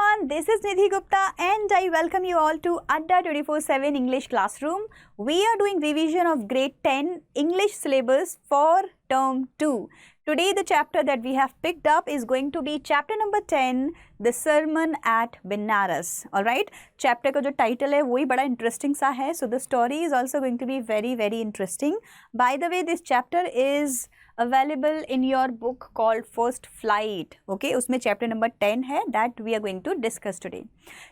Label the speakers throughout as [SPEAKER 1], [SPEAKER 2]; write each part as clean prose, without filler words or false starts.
[SPEAKER 1] everyone, this is Nidhi Gupta and I welcome you all to Adda 24/7 English Classroom. We are doing revision of grade 10 English syllabus for term 2. Today the chapter that we have picked up is going to be chapter number 10, The Sermon at Benaras. Alright, chapter का जो title है वही बड़ा interesting सा है. So the story is also going to be very interesting. By the way, this chapter is available in your book called First Flight. Okay, उसमें chapter number 10 है that we are going to discuss today.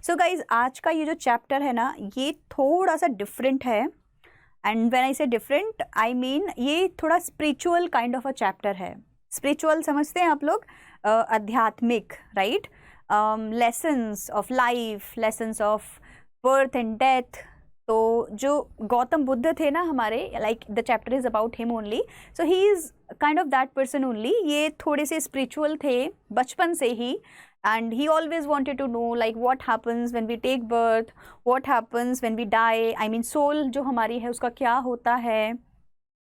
[SPEAKER 1] So guys, आज का ये जो chapter है ना, ये थोड़ा सा different है. And when I say different, I mean ये थोड़ा spiritual kind of a chapter है. Spiritual समझते हैं आप लोग? आध्यात्मिक, right? Lessons of life, lessons of birth and death. तो जो गौतम बुद्ध थे ना हमारे, like the chapter is about him only, so he is kind of that person only. ये थोड़े से spiritual थे बचपन से ही, and he always wanted to know like what happens when we take birth, what happens when we die, I mean soul जो हमारी है उसका क्या होता है.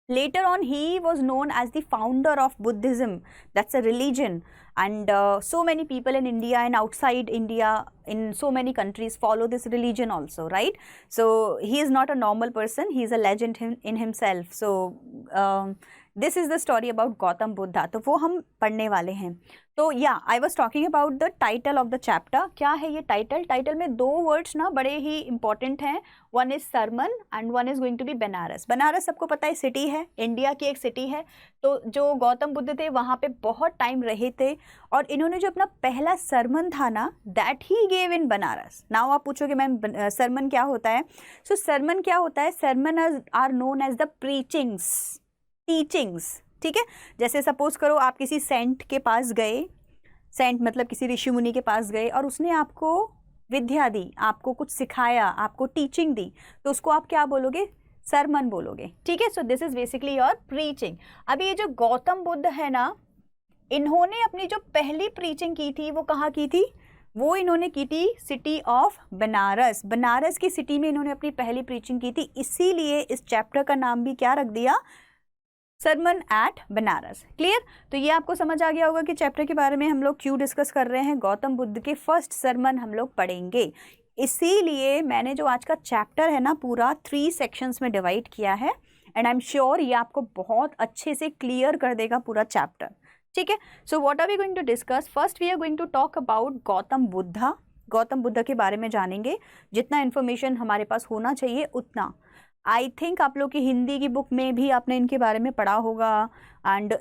[SPEAKER 1] Later on he was known as the founder of Buddhism. That's a religion, and so many people in India and outside India in so many countries follow this religion also, right? So he is not a normal person, he is a legend in himself. So this is the story about Gautam Buddha. तो वो हम पढ़ने वाले हैं. तो yeah, I was talking about the title of the chapter. क्या है ये title? Title में दो words ना बड़े ही important हैं. One is sermon and one is going to be Banaras. Banaras सबको पता है city है, इंडिया की एक city है. तो जो गौतम बुद्ध थे वहाँ पे बहुत टाइम रहे थे और इन्होंने जो अपना पहला sermon था ना, that he gave in Banaras. Now आप पूछोगे मैम sermon क्या होता है? So sermon क्या होता है? Sermon are known as the preachings, teachings. ठीक है, जैसे सपोज करो आप किसी सेंट के पास गए, सेंट मतलब किसी ऋषि मुनि के पास गए और उसने आपको विद्या दी, आपको कुछ सिखाया, आपको टीचिंग दी, तो उसको आप क्या बोलोगे? सरमन बोलोगे. ठीक है, so this is basically your preaching. अभी ये जो गौतम बुद्ध है ना, इन्होंने अपनी जो पहली प्रीचिंग की थी वो कहाँ की थी? वो इन्होंने की थी सिटी ऑफ बनारस. बनारस की सिटी में इन्होंने अपनी पहली प्रीचिंग की थी, इसीलिए इस चैप्टर का नाम भी क्या रख दिया? सरमन एट बनारस. क्लियर? तो ये आपको समझ आ गया होगा कि चैप्टर के बारे में हम लोग क्यों डिस्कस कर रहे हैं. गौतम बुद्ध के फर्स्ट सरमन हम लोग पढ़ेंगे, इसीलिए मैंने जो आज का चैप्टर है ना पूरा 3 सेक्शंस में डिवाइड किया है. एंड आई एम श्योर ये आपको बहुत अच्छे से क्लियर कर देगा पूरा चैप्टर. ठीक है, so what are we going to discuss? First we are going to talk about Gautam Buddha. Gautam Buddha के बारे में जानेंगे, जितना इन्फॉर्मेशन हमारे पास होना चाहिए उतना. आई थिंक आप लोग की हिंदी की बुक में भी आपने इनके बारे में पढ़ा होगा एंड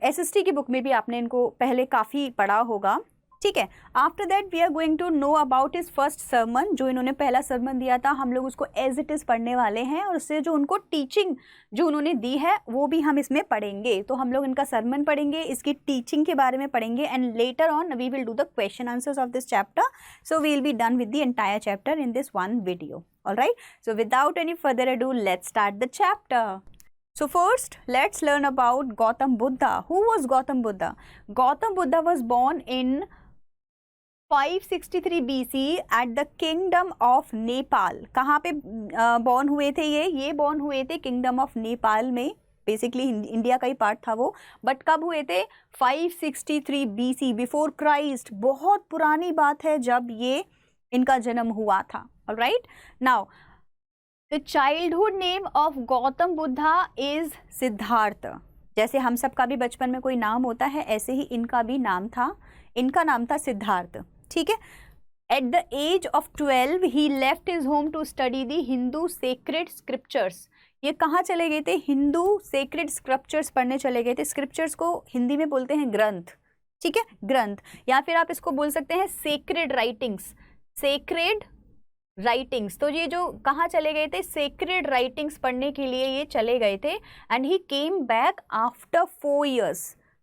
[SPEAKER 1] SST की बुक में भी आपने इनको पहले काफ़ी पढ़ा होगा. ठीक है, after that we are going to know about his first sermon. जो इन्होंने पहला सरमन दिया था हम लोग उसको एज इट इज़ पढ़ने वाले हैं और उससे जो उनको टीचिंग जो उन्होंने दी है वो भी हम इसमें पढ़ेंगे. तो हम लोग इनका सरमन पढ़ेंगे, इसकी टीचिंग के बारे में पढ़ेंगे and later on we will do the question answers of this chapter. So we will be done with the entire chapter in this one video. Alright, so without any further ado, let's start the chapter. So first, let's learn about Gautam Buddha. Who was Gautam Buddha? Gautam Buddha was born in 563 BC at the kingdom of Nepal. कहाँ पे born हुए थे ये born हुए थे kingdom of Nepal में. Basically India का ही part था वो, बट कब हुए थे? 563 BC, बिफोर क्राइस्ट. बहुत पुरानी बात है जब ये इनका जन्म हुआ था. Alright, now the childhood name of Gautam Buddha is Siddhartha. जैसे हम सब का भी बचपन में कोई नाम होता है, ऐसे ही इनका भी नाम था. इनका नाम था सिद्धार्थ. ठीक है, at the age of 12 he left his home to study the Hindu sacred scriptures. ये कहाँ चले गए थे? हिंदू sacred scriptures पढ़ने चले गए थे. स्क्रिप्चर्स को हिंदी में बोलते हैं ग्रंथ. ठीक है, ग्रंथ, या फिर आप इसको बोल सकते हैं sacred writings. sacred writings. तो ये जो कहाँ चले गए थे? सेक्रेड राइटिंग्स पढ़ने के लिए ये चले गए थे. And he came back after 4 years.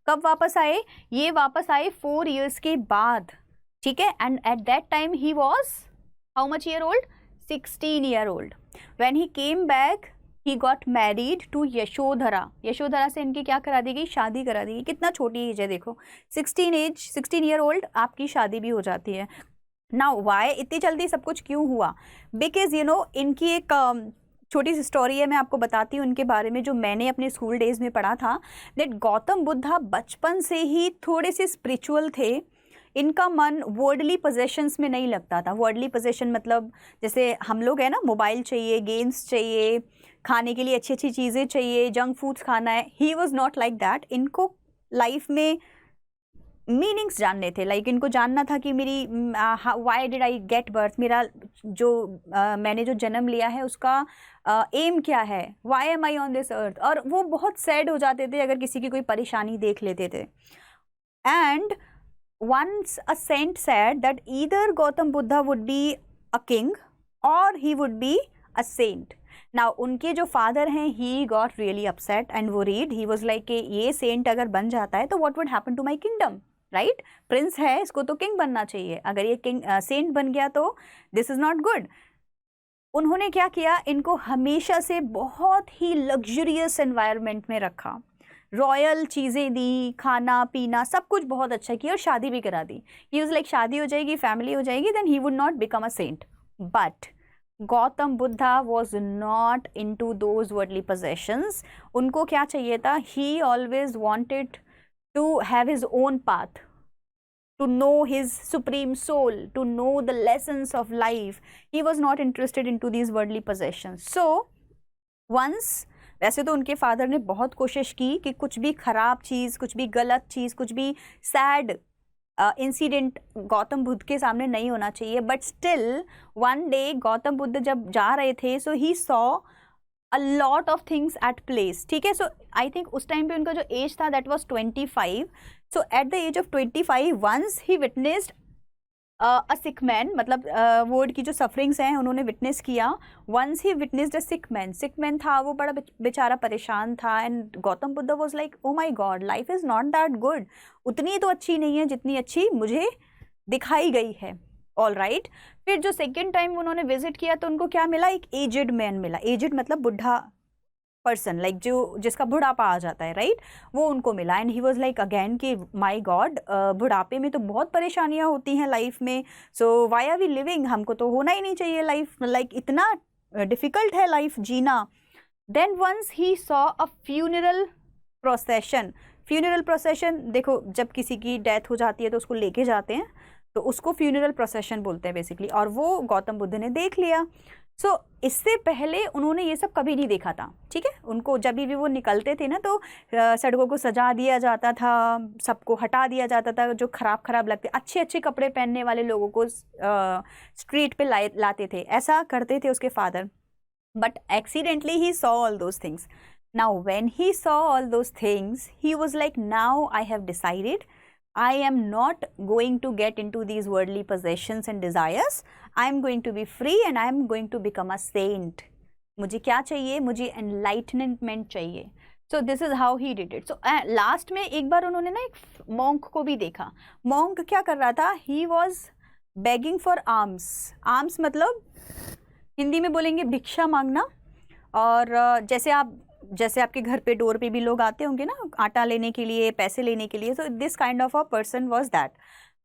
[SPEAKER 1] कब वापस आए? ये वापस आए 4 years के बाद. ठीक है, and at that time he was how much year old? 16 year old. When he came back he got married to Yashodhara. Yashodhara से इनकी क्या करा दी गई? शादी करा दी गई. कितना छोटी एज है देखो, 16 year old, आपकी शादी भी हो जाती है. नाउ वाई इतनी जल्दी सब कुछ क्यों हुआ? बिकॉज यू नो इनकी एक छोटी सी स्टोरी है, मैं आपको बताती हूँ उनके बारे में जो मैंने अपने स्कूल डेज में पढ़ा था. दैट गौतम बुद्धा बचपन से ही थोड़े से स्पिरिचुअल थे. इनका मन वर्डली पोजेशंस में नहीं लगता था। वर्डली पोजेशन मतलब जैसे हम लोग है ना, मोबाइल चाहिए, गेम्स चाहिए, खाने के लिए अच्छी अच्छी चीज़ें चाहिए, जंक फूड्स खाना है। He was not like that. इनको लाइफ में मीनिंग्स जानने थे, लाइक इनको जानना था कि मेरी why did I get birth, मेरा जो मैंने जो जन्म लिया है उसका एम क्या है, why am I on this earth. और वो बहुत सैड हो जाते थे अगर किसी की कोई परेशानी देख लेते थे। And once a saint said that either Gautam Buddha would be a king or he would be a saint. Now उनके जो फादर हैं he got really upset and worried. He was like कि ये सेंट अगर बन जाता है तो what would happen to my kingdom, right? Prince है, इसको तो किंग बनना चाहिए, अगर ये किंग सेंट बन गया तो this is not good. उन्होंने क्या किया, इनको हमेशा से बहुत ही लग्जरियस एनवायरनमेंट में रखा, रॉयल चीज़ें दी, खाना पीना सब कुछ बहुत अच्छा किया और शादी भी करा दी। ही वाज लाइक शादी हो जाएगी, फैमिली हो जाएगी, then he would not become a saint. But Gautam Buddha was not into those worldly possessions. उनको क्या चाहिए था, he always wanted to have his own path, to know his supreme soul, to know the lessons of life. He was not interested into these worldly possessions. So once, वैसे तो उनके father ने बहुत कोशिश की कि कुछ भी खराब चीज़, कुछ भी गलत चीज़, कुछ भी सैड इंसिडेंट गौतम बुद्ध के सामने नहीं होना चाहिए, but still one day Gautam Buddha जब जा रहे थे, so he saw a lot of things at place, ठीक है। सो आई थिंक उस टाइम पे उनका जो एज था that was 25। So at the age of 25 once he witnessed a sick man, मतलब वर्ड की जो सफरिंग्स हैं उन्होंने विटनेस किया। Once he witnessed a sick man था, वो बड़ा बेचारा परेशान था। And Gautam Buddha was like oh my god, life is not that good, उतनी तो अच्छी नहीं है जितनी अच्छी मुझे दिखाई गई है। All right. फिर जो सेकेंड टाइम उन्होंने विजिट किया तो उनको क्या मिला, एक एजेड मैन मिला। एजेड मतलब बुढ़ा पर्सन, लाइक जो जिसका बुढ़ापा आ जाता है, राइट, वो उनको मिला। And he was like again कि माय गॉड, बुढ़ापे में तो बहुत परेशानियां होती हैं लाइफ में, so why are we living, हमको तो होना ही नहीं चाहिए लाइफ, लाइक इतना डिफिकल्ट है लाइफ जीना। Then once he saw a funeral procession. Funeral procession देखो, जब किसी की डेथ हो जाती है तो उसको लेके जाते हैं, तो उसको फ्यूनरल प्रोसेशन बोलते हैं बेसिकली, और वो गौतम बुद्ध ने देख लिया। सो इससे पहले उन्होंने ये सब कभी नहीं देखा था, ठीक है। उनको जब भी वो निकलते थे ना तो सड़कों को सजा दिया जाता था, सबको हटा दिया जाता था, जो खराब लगते, अच्छे अच्छे कपड़े पहनने वाले लोगों को स्ट्रीट पे लाते थे, ऐसा करते थे उसके father. But accidentally he saw all those things. Now when he saw all those things he was like, now I have decided I am not going to get into these worldly possessions and desires. I am going to be free and I am going to become a saint. मुझे क्या चाहिए, मुझे enlightenment चाहिए। So this is how he did it. So last में एक बार उन्होंने ना एक monk को भी देखा। monk क्या कर रहा था, he was begging for alms. alms मतलब हिंदी में बोलेंगे भिक्षा मांगना। और जैसे आपके घर पे डोर पे भी लोग आते होंगे ना आटा लेने के लिए, पैसे लेने के लिए, तो this kind of a person was that.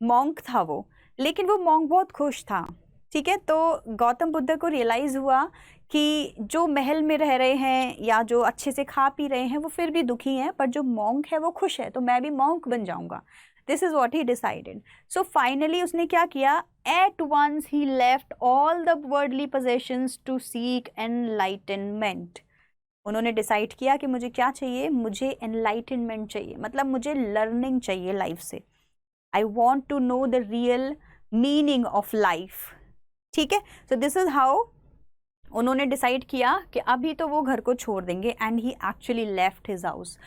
[SPEAKER 1] Monk था वो, लेकिन वो मॉन्क बहुत खुश था, ठीक है। तो गौतम बुद्ध को रियलाइज़ हुआ कि जो महल में रह रहे हैं या जो अच्छे से खा पी रहे हैं वो फिर भी दुखी हैं, पर जो मॉन्क है वो खुश है, तो मैं भी मॉन्क बन जाऊंगा। This is what he decided. So finally उसने क्या किया, at once he left all the worldly possessions to seek enlightenment. उन्होंने डिसाइड किया कि मुझे क्या चाहिए, मुझे एनलाइटनमेंट चाहिए, मतलब मुझे लर्निंग चाहिए लाइफ से। I want to know the real meaning of life, ठीक है। सो दिस इज हाउ उन्होंने डिसाइड किया कि अभी तो वो घर को छोड़ देंगे। And he actually left his house,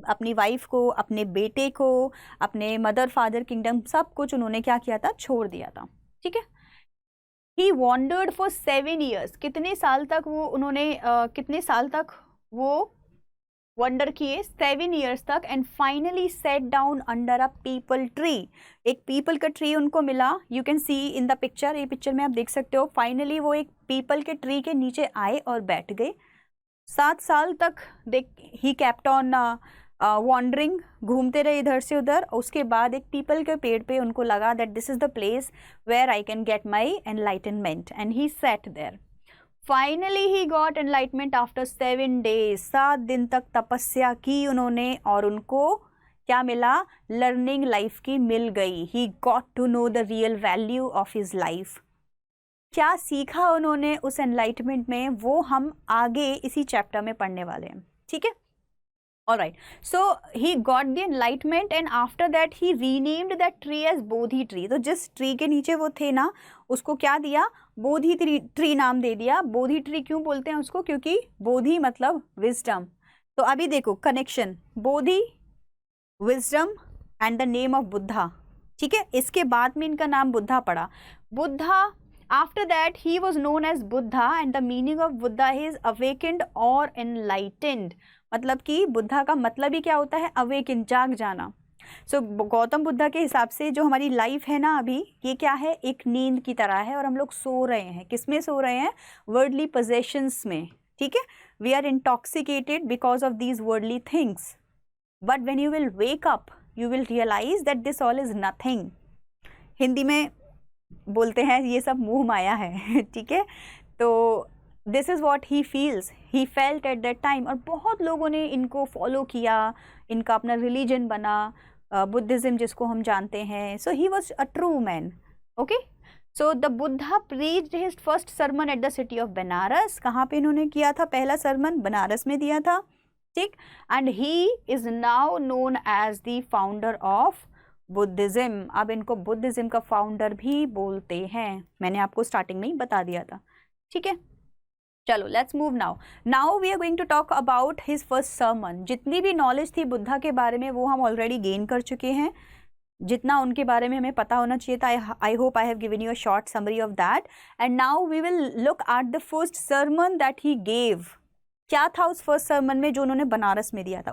[SPEAKER 1] अपनी वाइफ को, अपने बेटे को, अपने मदर फादर किंगडम, सब कुछ उन्होंने क्या किया था, छोड़ दिया था, ठीक है। ही वॉन्डर्ड फॉर 7 years। कितने साल तक वो उन्होंने कितने साल तक वो वंडर किए, 7 years तक। And finally set down under a people tree. एक पीपल का ट्री उनको मिला, you can see in the picture, ये पिक्चर में आप देख सकते हो। फाइनली वो एक पीपल के ट्री के नीचे आए और बैठ गए। 7 साल तक ही केप्ट ऑन वॉन्डरिंग, घूमते रहे इधर से उधर। उसके बाद एक पीपल के पेड़ पे उनको लगा that this is the place where I can get my enlightenment, and he sat there. Finally he got enlightenment after 7 days। 7 दिन तक तपस्या की उन्होंने और उनको क्या मिला? लर्निंग लाइफ की मिल गई। He got to know the real value of his life. क्या सीखा उन्होंने उस एनलाइटमेंट में, वो हम आगे इसी चैप्टर में पढ़ने वाले हैं, ठीक है? Alright, so he got the enlightenment and after that he renamed that tree as Bodhi tree. तो जिस ट्री के नीचे वो थे ना, उसको क्या दिया? बोधि ट्री नाम दे दिया। बोधि ट्री क्यों बोलते हैं उसको? क्योंकि बोधि मतलब विजडम। तो अभी देखो connection, Bodhi, wisdom and the name of Buddha, ठीक है? इसके बाद में इनका नाम बुद्धा पड़ा। Buddha, after that he was known as Buddha and the meaning of Buddha is awakened और एनलाइटेंड। मतलब कि बुद्धा का मतलब ही क्या होता है? अवेकन, जाग जाना। सो गौतम बुद्धा के हिसाब से जो हमारी लाइफ है ना अभी, ये क्या है? एक नींद की तरह है और हम लोग सो रहे हैं। किस में सो रहे हैं? वर्ल्डली पोजेशंस में, ठीक है? We are intoxicated because of these worldly things, but when you will wake up you will realize that this all is nothing. Hindi में बोलते हैं ये सब मोह माया है, ठीक है? तो this is what he feels, he felt at that time. और बहुत लोगों ने इनको फॉलो किया, इनका अपना रिलीजन बना, बुद्धिज़्म जिसको हम जानते हैं। So he was a true man, okay? So the Buddha preached his first sermon at the city of Banaras. कहाँ पे इन्होंने किया था पहला सरमन? बनारस में दिया था, ठीक? And he is now known as the founder of Buddhism. अब इनको बुद्धिज़्म का फाउंडर भी बोलते हैं, मैंने आपको स्टार्टिंग में ही बता दिया था, ठीक है? चलो let's move now we are going to talk about his first sermon. जितनी भी नॉलेज थी बुद्धा के बारे में वो हम ऑलरेडी गेन कर चुके हैं। जितना उनके बारे में हमें पता होना चाहिए था, I hope I have given you a short summary of that. And now we will look at the first sermon that he gave. क्या था उस फर्स्ट सर्मन में जो उन्होंने बनारस में दिया था?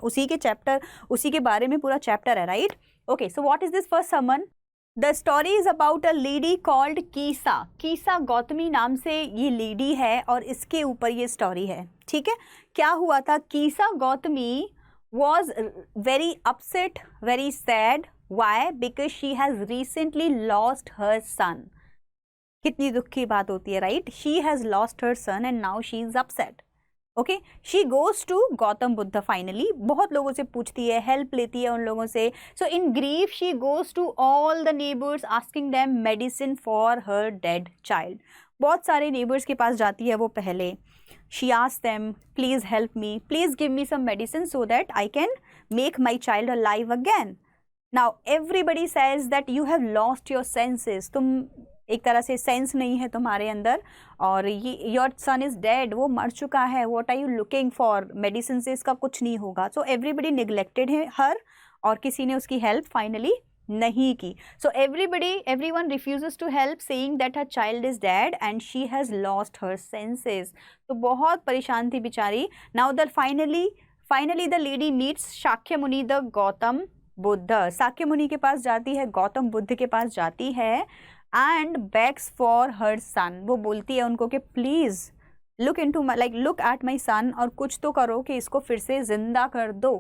[SPEAKER 1] उसी के बारे में पूरा चैप्टर है, right? Okay, so what is this first sermon? The story is about a lady called Kisa. Kisa Gautami नाम से ये लेडी है और इसके ऊपर ये स्टोरी है, ठीक है? क्या हुआ था? Kisa Gautami was very upset, very sad. Why? Because she has recently lost her son. कितनी दुख की बात होती है, right? She has lost her son and now she is upset. Okay, she goes to Gautam Buddha finally. बहुत लोगों से पूछती है, हेल्प लेती है उन लोगों से। So in grief she goes to all the neighbours asking them medicine for her dead child. बहुत सारे नेबर्स के पास जाती है वो पहले। She asks them please help me, please give me some medicine so that I can make my child alive again. Now everybody says that you have lost your senses. तुम एक तरह से सेंस नहीं है तुम्हारे अंदर और ये योर सन इज डेड, वो मर चुका है। What are you looking for? Medicine से इसका कुछ नहीं होगा। सो एवरीबडी निगलेक्टेड है हर, और किसी ने उसकी हेल्प फाइनली नहीं की। So everyone refuses to help saying that her child is dead and she has lost her senses. तो बहुत परेशान थी बेचारी। Now the finally the lady meets Shakya Muni the Gautam Buddha. Shakya मुनि के पास जाती है, गौतम बुद्ध के पास जाती है and begs for her son. वो बोलती है उनको कि please look into my, like look at my son, और कुछ तो करो कि इसको फिर से जिंदा कर दो।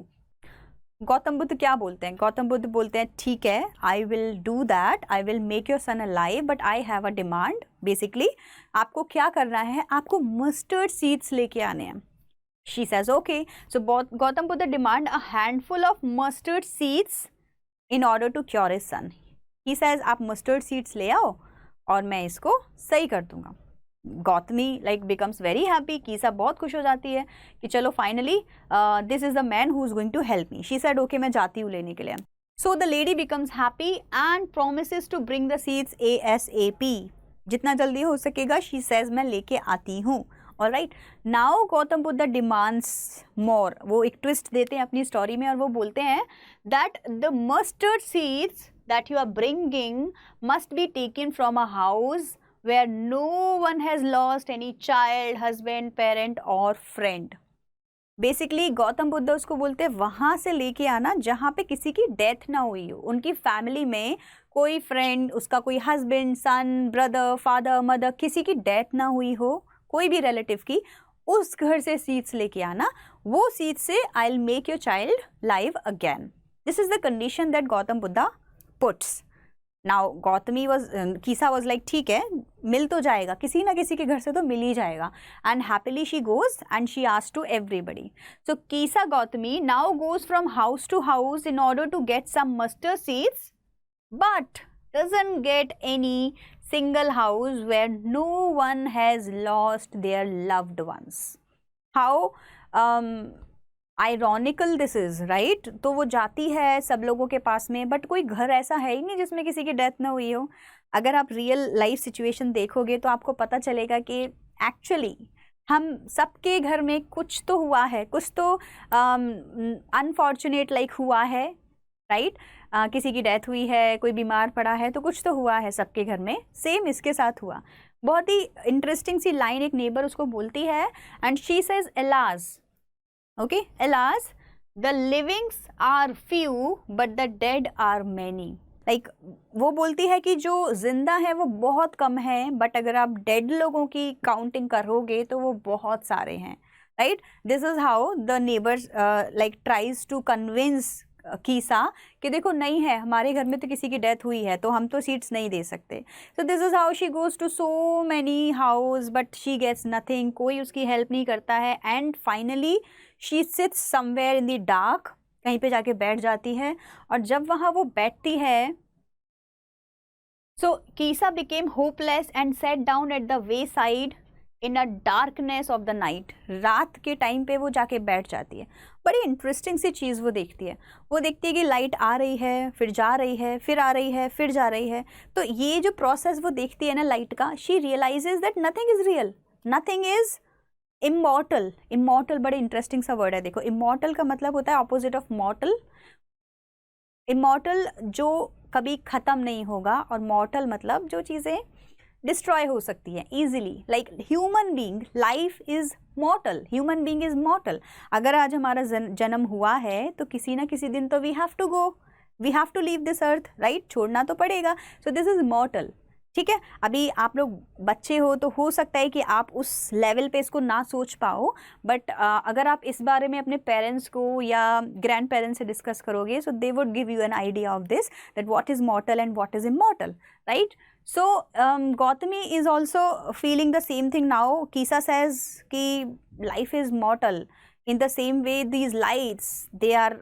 [SPEAKER 1] गौतम बुद्ध क्या बोलते हैं? गौतम बुद्ध बोलते हैं ठीक है, I will do that, I will make your son alive, but I have a demand. Basically आपको क्या करना है? आपको मस्टर्ड सीड्स लेके आने हैं। She says okay. So Gautam Buddha demand a handful of mustard seeds in order to cure his son. He says आप mustard seeds ले आओ और मैं इसको सही कर दूंगा। Gautami like becomes very happy. Kisa बहुत खुश हो जाती है कि चलो finally this is the man who is going to help me. She said okay, मैं जाती हूँ लेने के लिए। So the lady becomes happy and promises to bring the seeds ASAP। जितना जल्दी हो सकेगा शी सेज मैं लेके आती हूँ। Alright, now Gautam Buddha demands more. वो एक ट्विस्ट देते हैं अपनी स्टोरी में और वो बोलते हैं that the mustard seeds that you are bringing must be taken from a house where no one has lost any child, husband, parent or friend. Basically Gautam Buddha उसको बोलते हैं वहाँ से लेके आना जहाँ पे किसी की डेथ ना हुई हो, उनकी फैमिली में कोई फ्रेंड, उसका कोई हस्बैंड, सन, ब्रदर, फादर, मदर, किसी की डेथ ना हुई हो, कोई भी रिलेटिव की, उस घर से सीड्स लेके आना। वो सीड्स से I will make your child live again. This is the condition that Gautam Buddha puts. Now Gautami was, कीसा was like ठीक है मिल तो जाएगा, किसी ना किसी के घर से तो मिल ही जाएगा, and happily she goes and she asked to everybody. So Kisa Gautami now goes from house to house in order to get some mustard seeds, but doesn't get any single house where no one has lost their loved ones. How ironical this is, right? तो वो जाती है सब लोगों के पास में, but कोई घर ऐसा है ही नहीं जिसमें किसी की डेथ ना हुई हो. अगर आप रियल लाइफ सिचुएशन देखोगे तो आपको पता चलेगा कि एक्चुअली हम सबके घर में कुछ तो हुआ है, कुछ तो अनफॉर्चुनेट लाइक हुआ है, राइट? किसी की डेथ हुई है, कोई बीमार पड़ा है, तो कुछ तो हुआ है सबके घर में. सेम इसके साथ हुआ. बहुत ही इंटरेस्टिंग सी लाइन एक नेबर उसको बोलती है, and she says alas, okay, alas the livings are few but the dead are many. Like वो बोलती है कि जो जिंदा है वो बहुत कम है, बट अगर आप डेड लोगों की काउंटिंग करोगे तो वो बहुत सारे हैं, right? This is how the neighbours like tries to convince Kisa कि देखो नहीं है, हमारे घर में तो किसी की डेथ हुई है तो हम तो सीट्स नहीं दे सकते. So this is how she goes to so many house but she gets nothing. कोई उसकी हेल्प नहीं करता है, and finally she sits somewhere in the dark, कहीं पे जाके बैठ जाती है. और जब वहाँ वो बैठती है, so Kisa became hopeless and set down at the wayside in a darkness of the night. रात के टाइम पे वो जाके बैठ जाती है. बड़ी इंटरेस्टिंग सी चीज़ वो देखती है. वो देखती है कि लाइट आ रही है, फिर जा रही है, फिर आ रही है, फिर जा रही है. तो ये जो प्रोसेस वो देखती है ना लाइट का, she realizes that nothing is real, nothing is immortal. Immortal बड़े इंटरेस्टिंग सा वर्ड है. देखो, इमॉर्टल का मतलब होता है ऑपोजिट ऑफ मॉर्टल. इमॉर्टल जो कभी ख़त्म नहीं होगा, और मॉर्टल मतलब जो चीज़ें डिस्ट्रॉय हो सकती है easily. Like human being, life is mortal, human being is मॉर्टल. अगर आज हमारा जन्म हुआ है तो किसी ना किसी दिन तो we have to go, we have to leave this earth, right? छोड़ना तो पड़ेगा. So this is mortal. ठीक है, अभी आप लोग बच्चे हो सकता है कि आप उस लेवल पे इसको ना सोच पाओ, बट अगर आप इस बारे में अपने पेरेंट्स को या ग्रैंड पेरेंट्स से डिस्कस करोगे, so they would give you an idea of this, that what is mortal and what is immortal, right? So Gautami is also feeling the same thing now. Kisa says कि life is mortal. In the same way these lights, they are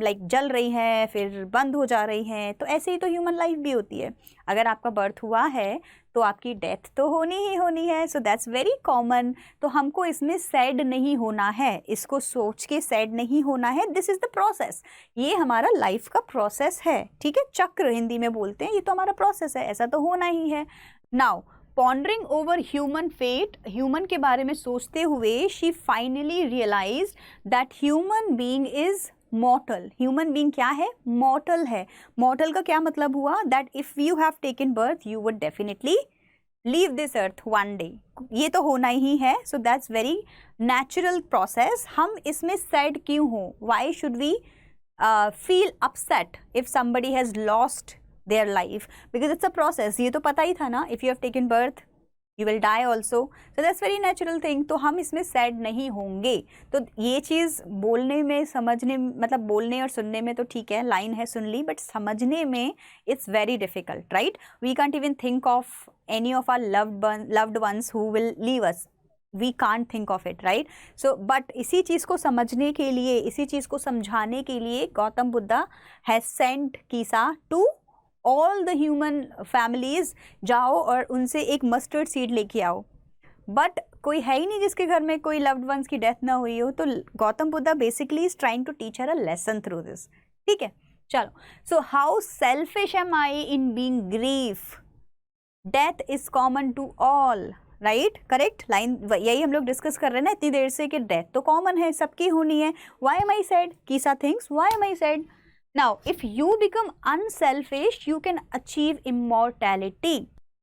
[SPEAKER 1] like जल रही हैं फिर बंद हो जा रही हैं. तो ऐसे ही तो ह्यूमन लाइफ भी होती है. अगर आपका बर्थ हुआ है तो आपकी डेथ तो होनी ही होनी है. So that's very common. तो हमको इसमें सैड नहीं होना है, इसको सोच के सैड नहीं होना है. This is the process. ये हमारा लाइफ का प्रोसेस है. ठीक है, चक्र हिंदी में बोलते हैं. ये तो हमारा प्रोसेस है, ऐसा तो होना ही है. Now pondering over human fate, human के बारे में सोचते हुए she finally realize that human being is mortal. Human being क्या है? मॉर्टल है. मॉर्टल का क्या मतलब हुआ? That if you have taken birth you would definitely leave this earth one day. ये तो होना ही है. So that's very natural process. हम इसमें सैड क्यों हो? Why should we feel upset if somebody has lost their life? Because it's a process. ये तो पता ही था ना, if you have taken birth you will die also. So that's very natural thing. तो हम इसमें sad नहीं होंगे. तो ये चीज़ बोलने में, समझने, मतलब बोलने और सुनने में तो ठीक है, लाइन है सुन ली, बट समझने में it's very difficult, right? We can't even think of any of our loved ones who will leave us. We can't think of it, right? So but इसी चीज़ को समझने के लिए, इसी चीज़ को समझाने के लिए Gautam Buddha has sent Kisa to all the human families. जाओ और उनसे एक मस्टर्ड सीड लेके आओ. बट कोई है ही नहीं जिसके घर में कोई लव्ड वंस की डेथ ना हुई हो. तो Gautam Buddha basically is trying to teach her a lesson through this. ठीक है, चलो. So how selfish am I in being grief, death is common to all, right? Correct line. यही हम लोग डिस्कस कर रहे हैं ना इतनी देर से कि डेथ तो कॉमन है, सबकी होनी है. Why am I sad? कीसा thinks, why am I sad? Now, if you become unselfish, you can achieve immortality.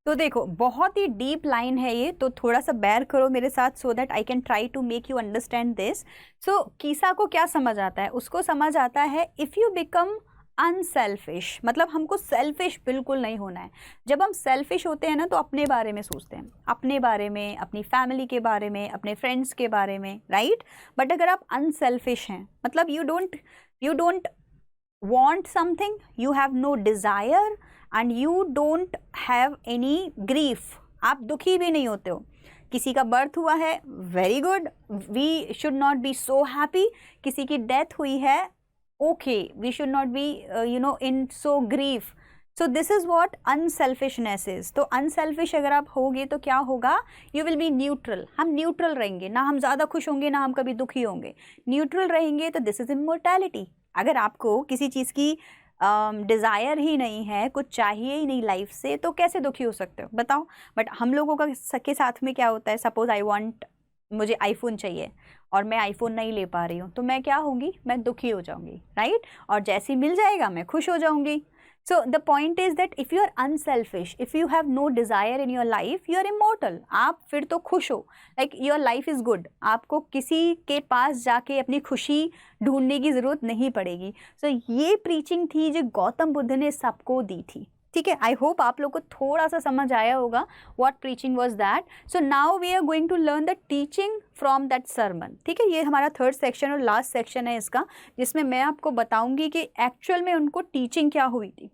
[SPEAKER 1] तो देखो, बहुत ही डीप लाइन है ये, तो थोड़ा सा बेयर करो मेरे साथ so that I can try to make you understand this. So, कीसा को क्या समझ आता है? उसको समझ आता है if you become unselfish, मतलब हमको selfish बिल्कुल नहीं होना है. जब हम selfish होते हैं ना तो अपने बारे में सोचते हैं, अपने बारे में, अपनी फैमिली के बारे में, अपने फ्रेंड्स के बारे में, राइट? बट अगर आप unselfish हैं, मतलब you don't want something, you have no desire and you don't have any grief, आप दुखी भी नहीं होते हो। किसी का बर्थ हुआ है, very good, we should not be so happy. किसी की डेथ हुई है, okay, we should not be in so grief. So this is what unselfishness is. तो अनसेल्फिश अगर आप होगे तो क्या होगा, यू विल बी न्यूट्रल, हम न्यूट्रल रहेंगे, ना हम ज़्यादा खुश होंगे ना हम कभी दुखी होंगे, न्यूट्रल रहेंगे। तो दिस इज इमोर्टैलिटी। अगर आपको किसी चीज़ की डिज़ायर ही नहीं है, कुछ चाहिए ही नहीं लाइफ से, तो कैसे दुखी हो सकते हो बताओ। बट हम लोगों का के साथ में क्या होता है, सपोज आई वांट, मुझे आईफोन चाहिए और मैं आईफोन नहीं ले पा रही हूँ, तो मैं क्या होंगी, मैं दुखी हो जाऊंगी, राइट। और जैसे ही मिल जाएगा मैं खुश हो जाऊंगी। So the point is that if you are unselfish, if you have no desire in your life, you are immortal, आप फिर तो खुश हो, like your life is good, आपको किसी के पास जाके अपनी खुशी ढूंढने की ज़रूरत नहीं पड़ेगी। सो ये प्रीचिंग थी जो गौतम बुद्ध ने सबको दी थी, ठीक है। आई होप आप लोग को थोड़ा सा समझ आया होगा what preaching was that. So now we are going to learn the teaching from that sermon, ठीक है। ये हमारा थर्ड सेक्शन और लास्ट सेक्शन है इसका, जिसमें मैं आपको बताऊंगी कि एक्चुअल में उनको टीचिंग क्या हुई थी।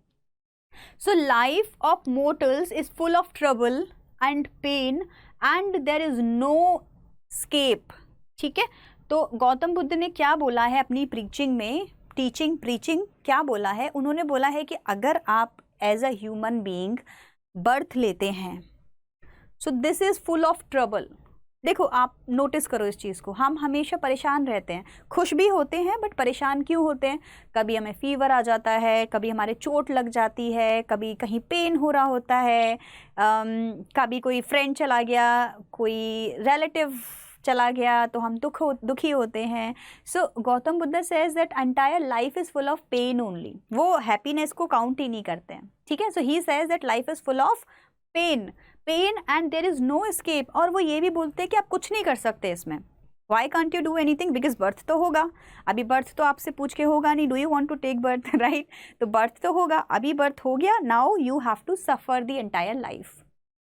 [SPEAKER 1] So life of mortals is full of trouble and pain and there is no escape, ठीक है। तो गौतम बुद्ध ने क्या बोला है अपनी प्रीचिंग में, टीचिंग प्रीचिंग क्या बोला है, उन्होंने बोला है कि अगर आप as a human being birth लेते हैं, so this is full of trouble. देखो आप नोटिस करो इस चीज़ को, हम हमेशा परेशान रहते हैं, खुश भी होते हैं बट परेशान क्यों होते हैं, कभी हमें फीवर आ जाता है, कभी हमारे चोट लग जाती है, कभी कहीं पेन हो रहा होता है, कभी कोई फ्रेंड चला गया, कोई रिलेटिव चला गया, तो हम दुखी होते हैं। So Gautam Buddha says that entire life is full of pain only, वो हैप्पीनेस को काउंट ही नहीं करते हैं, ठीक है। So he says that life is full of pain and there is no escape. और वो ये भी बोलते हैं कि आप कुछ नहीं कर सकते इसमें, why can't you do anything, because birth तो होगा, अभी बर्थ तो आपसे पूछ के होगा नहीं, do you want to take birth, right. तो बर्थ तो होगा, अभी बर्थ हो गया, now you have to suffer the entire life,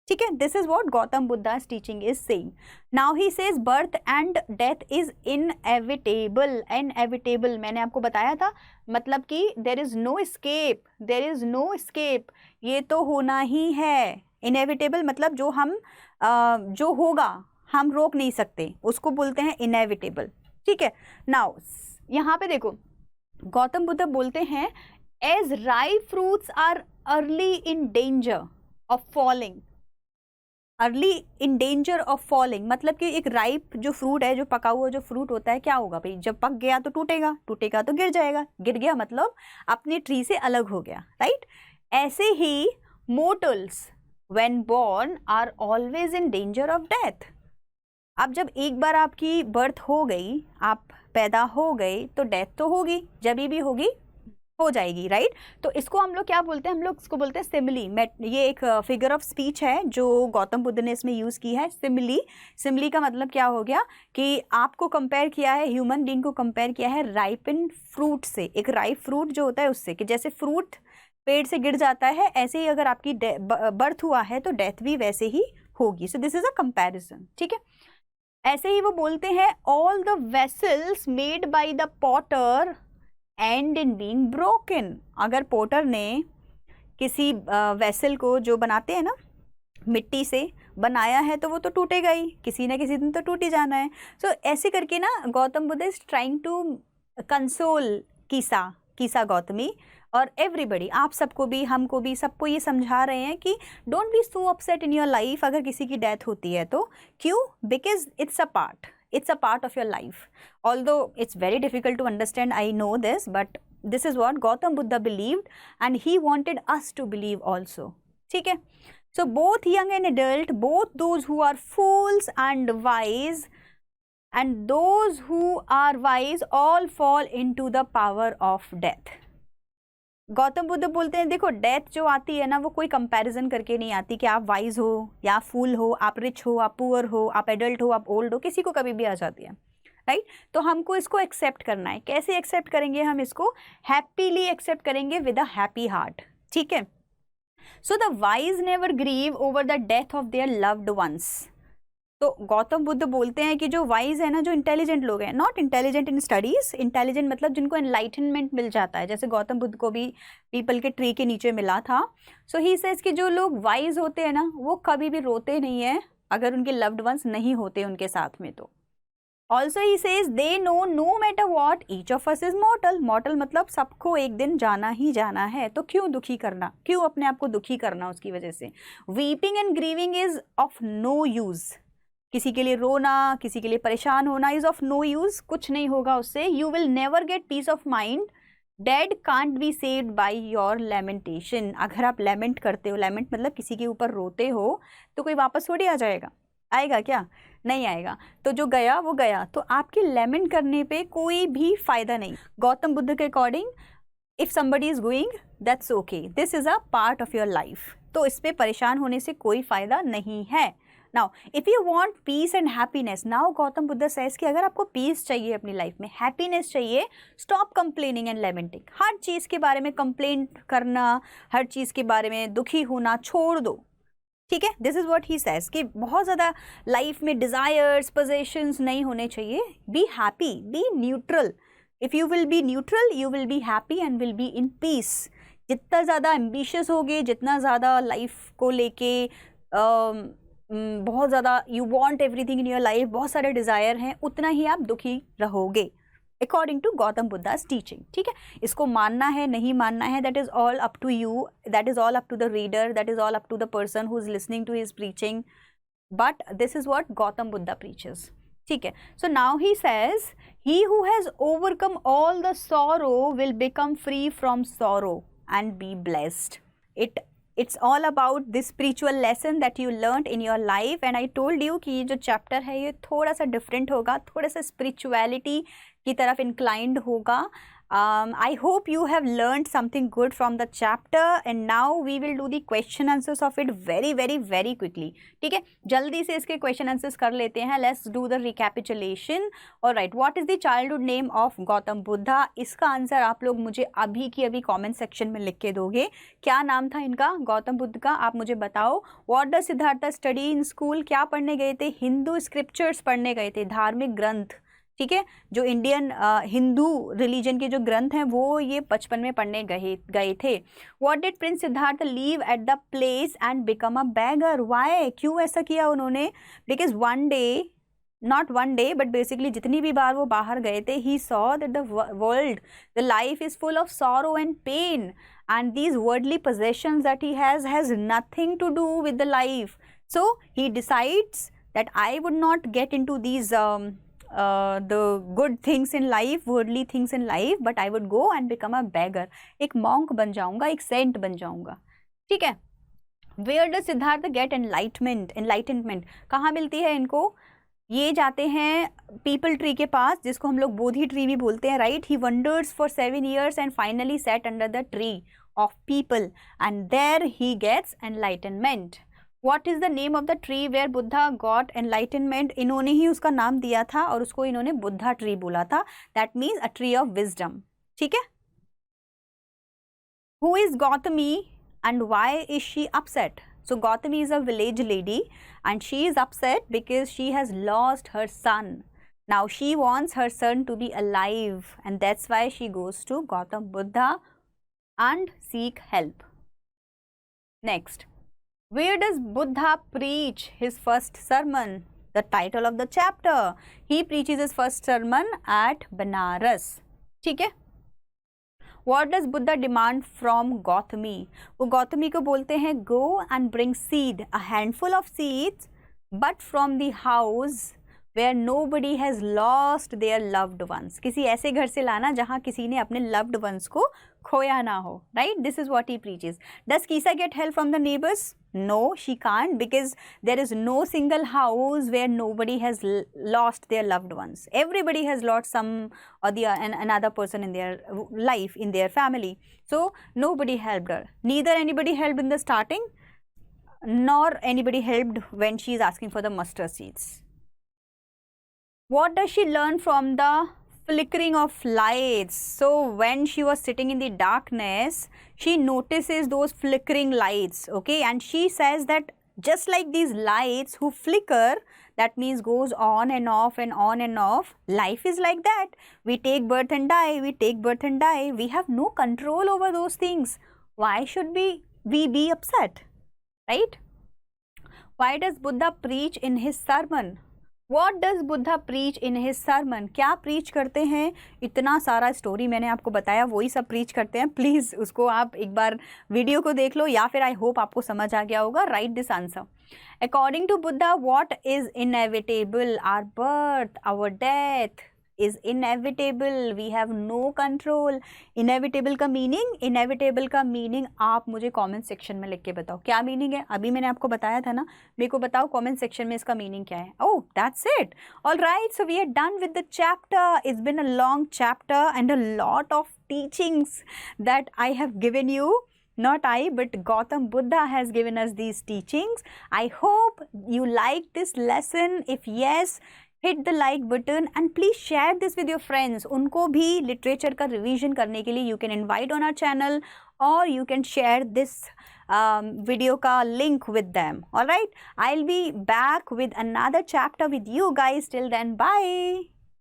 [SPEAKER 1] ठीक है। This is what Gautam Buddha's teaching is saying. Now he says birth and death is inevitable. Inevitable मैंने आपको बताया था, मतलब कि there is no escape, there is no escape, ये तो होना ही है। इनएविटेबल मतलब जो हम जो होगा हम रोक नहीं सकते, उसको बोलते हैं इनएविटेबल, ठीक है। नाउ यहाँ पे देखो गौतम बुद्ध बोलते हैं as ripe fruits are early in danger of falling, early in danger of falling मतलब कि एक राइप जो फ्रूट है, जो पका हुआ जो फ्रूट होता है, क्या होगा भाई, जब पक गया तो टूटेगा, टूटेगा तो गिर जाएगा, गिर गया मतलब अपने ट्री से अलग हो गया, राइट। ऐसे ही mortals when born are always in danger of death. अब जब एक बार आपकी बर्थ हो गई, आप पैदा हो गए, तो डेथ तो होगी, जब भी होगी हो जाएगी, राइट। तो इसको हम लोग क्या बोलते हैं, हम लोग इसको बोलते हैं सिमिली। ये एक फिगर ऑफ स्पीच है जो गौतम बुद्ध ने इसमें यूज़ की है, सिमिली। सिमिली का मतलब क्या हो गया कि आपको कंपेयर किया है, ह्यूमन बीइंग को कंपेयर किया है राइपन फ्रूट से, एक राइप फ्रूट जो होता है उससे, कि जैसे फ्रूट पेड़ से गिर जाता है, ऐसे ही अगर आपकी बर्थ हुआ है तो डेथ भी वैसे ही होगी। सो दिस इज अ कंपैरिजन, ठीक है। ऐसे ही वो बोलते हैं all the vessels made by the Potter and in being broken. अगर पोटर ने किसी वेसल को जो बनाते हैं ना मिट्टी से बनाया है, तो वो तो टूटेगा ही, किसी न किसी दिन तो टूट ही जाना है। सो ऐसे करके ना Gautam Buddha is trying to console Kisa Gautami और एवरीबडी, आप सबको भी, हमको भी, सबको ये समझा रहे हैं कि don't be so upset in your life अगर किसी की डेथ होती है तो। क्यों? Because it's a part of your life. Although it's very difficult to understand, I know this, but this is what Gautam Buddha believed and he wanted us to believe also. ठीक है? So both young and adult, both those who are fools and wise and those who are wise all fall into the power of death. Gautam Buddha बोलते हैं देखो death जो आती है ना, वो कोई कंपैरिजन करके नहीं आती कि आप वाइज हो या फूल हो, आप रिच हो, आप पुअर हो, आप एडल्ट हो, आप ओल्ड हो, किसी को कभी भी आ जाती है, राइट। तो हमको इसको एक्सेप्ट करना है। कैसे एक्सेप्ट करेंगे? हम इसको हैप्पीली एक्सेप्ट करेंगे विद अ हैप्पी हार्ट, ठीक है। So the wise never grieve over the death of their loved ones. तो गौतम बुद्ध बोलते हैं कि जो वाइज है ना, जो इंटेलिजेंट लोग हैं, not intelligent in studies, intelligent मतलब जिनको एनलाइटनमेंट मिल जाता है, जैसे गौतम बुद्ध को भी पीपल के ट्री के नीचे मिला था। सो ही सेज कि जो लोग वाइज होते हैं ना, वो कभी भी रोते नहीं है अगर उनके लव्ड वंस नहीं होते उनके साथ में। तो also he says they know no matter what each of us is mortal. Mortal मतलब सबको एक दिन जाना ही जाना है, तो क्यों दुखी करना, क्यों अपने आप को दुखी करना उसकी वजह से। Weeping and grieving is of no use. किसी के लिए रोना, किसी के लिए परेशान होना इज ऑफ नो यूज, कुछ नहीं होगा उससे। You will never get piece of mind, dead can't be saved by your lamentation. अगर आप लेमेंट करते हो, लेमेंट मतलब किसी के ऊपर रोते हो, तो कोई वापस थोड़ी आ जाएगा, आएगा क्या, नहीं आएगा। तो जो गया वो गया, तो आपके लेमेंट करने पे कोई भी फायदा नहीं। गौतम बुद्ध के according if somebody is going, that's okay, this is a part of your life, तो इस पे परेशान होने से कोई फायदा नहीं है। Now, if you want peace and happiness, now Gautam Buddha says कि अगर आपको पीस चाहिए अपनी लाइफ में, हैप्पीनेस चाहिए, stop complaining and lamenting। हर चीज़ के बारे में कंप्लेंट करना, हर चीज़ के बारे में दुखी होना छोड़ दो, ठीक है। This is what he says कि बहुत ज़्यादा लाइफ में डिज़ायर्स, पोजेशंस नहीं होने चाहिए। Be happy, B neutral. If you will be neutral, you will be happy and will be in peace. जितना ज़्यादा एम्बिशियस होगे, जितना ज़्यादा लाइफ को लेके बहुत ज़्यादा you want everything in your life, बहुत सारे डिज़ायर हैं, उतना ही आप दुखी रहोगे according to Gautam Buddha's teaching, ठीक है। इसको मानना है नहीं मानना है, that is all up to you, that is all up to the reader, that is all up to the person who is listening to his preaching, but this is what Gautam Buddha preaches, ठीक है। So now he says he who has overcome all the sorrow will become free from sorrow and be blessed. It's all about this spiritual lesson that you learned in your life, and I told you कि ये जो chapter है ये थोड़ा सा different होगा, थोड़ा सा spirituality की तरफ inclined होगा। I hope you have learned something good from the chapter, and now we will do the question answers of it very very very quickly, ठीक है। जल्दी से इसके question answers कर लेते हैं। Let's do the recapitulation. Alright, what is the childhood name of Gautam Buddha? इसका answer आप लोग मुझे अभी की अभी comment section में लिख के दोगे। क्या नाम था इनका, गौतम बुद्ध का, आप मुझे बताओ। What does Siddhartha study in school? क्या पढ़ने गए थे, हिंदू स्क्रिप्चर्स पढ़ने गए थे, धार्मिक ग्रंथ, ठीक है। जो इंडियन हिंदू रिलीजन के जो ग्रंथ हैं वो ये बचपन में पढ़ने गए थे। What did prince Siddharth leave at the place and become a beggar? Why, क्यों ऐसा किया उन्होंने? Because one day, not one day but basically जितनी भी बार वो बाहर गए थे, he saw that the world, the life is full of sorrow and pain, and these worldly possessions that he has nothing to do with the life. So he decides that I would not get into these the good things in life, worldly things in life, but I would go and become a beggar. एक monk बन जाऊंगा, एक saint बन जाऊंगा, ठीक है। Where does Siddhartha get enlightenment? कहाँ मिलती है इनको? ये जाते हैं पीपल ट्री के पास, जिसको हम लोग बोधि ट्री भी बोलते हैं, right. He wonders for 7 years and finally sat under the tree of peepal and there he gets enlightenment. What is the name of the tree where Buddha got enlightenment? इन्होंने ही उसका नाम दिया था और उसको इन्होंने बुद्धा ट्री बोला था। That means a tree of wisdom, ठीक है। Who is Gautami and why is she upset? So Gautami is a village lady and she is upset because she has lost her son. Now she wants her son to be alive and that's why she goes to Gautam Buddha and seek help. Next, where does Buddha preach his first sermon? The title of the chapter. He preaches his first sermon at Banaras. ठीक है। What does Buddha demand from Gautami? वो गौतमी को बोलते हैं go and bring seed, a handful of seeds, but from the house where nobody has lost their loved ones. किसी ऐसे घर से लाना जहाँ किसी ने अपने loved ones को खोया ना हो, right? This is what he preaches. Does Kisa get help from the neighbors? No, she can't, because there is no single house where nobody has lost their loved ones. Everybody has lost some or the another person in their life, in their family. So nobody helped her. Neither anybody helped in the starting, nor anybody helped when she is asking for the mustard seeds. What does she learn from the flickering of lights? So when she was sitting in the darkness, she notices those flickering lights, okay, and she says that Just like these lights who flicker, that means goes on and off and on and off. Life is like that. We take birth and die, we take birth and die. We have no control over those things. Why should we be upset, right? Why does Buddha preach in his sermon? What does Buddha preach in his sermon? क्या preach करते हैं? इतना सारा story मैंने आपको बताया, वही सब preach करते हैं. प्लीज़ उसको आप एक बार वीडियो को देख लो, या फिर आई होप आपको समझ आ गया होगा. Right this answer. According to Buddha, what is inevitable? Our birth, our death is inevitable. We have no control. Inevitable का meaning, inevitable का meaning आप मुझे comment section में लिख के बताओ क्या meaning है. अभी मैंने आपको बताया था ना, मेरे को बताओ comment section में इसका meaning क्या है. Oh, that's it. All right, so we are done with the chapter. It's been a long chapter and a lot of teachings that I have given you. Not I, but Gautam Buddha has given us these teachings. I hope you like this lesson. If yes, hit the like button and please share this with your friends. उनको भी literature का revision करने के लिए you can invite on our channel or you can share this video का link with them. Alright, I'll be back with another chapter with you guys. Till then, bye.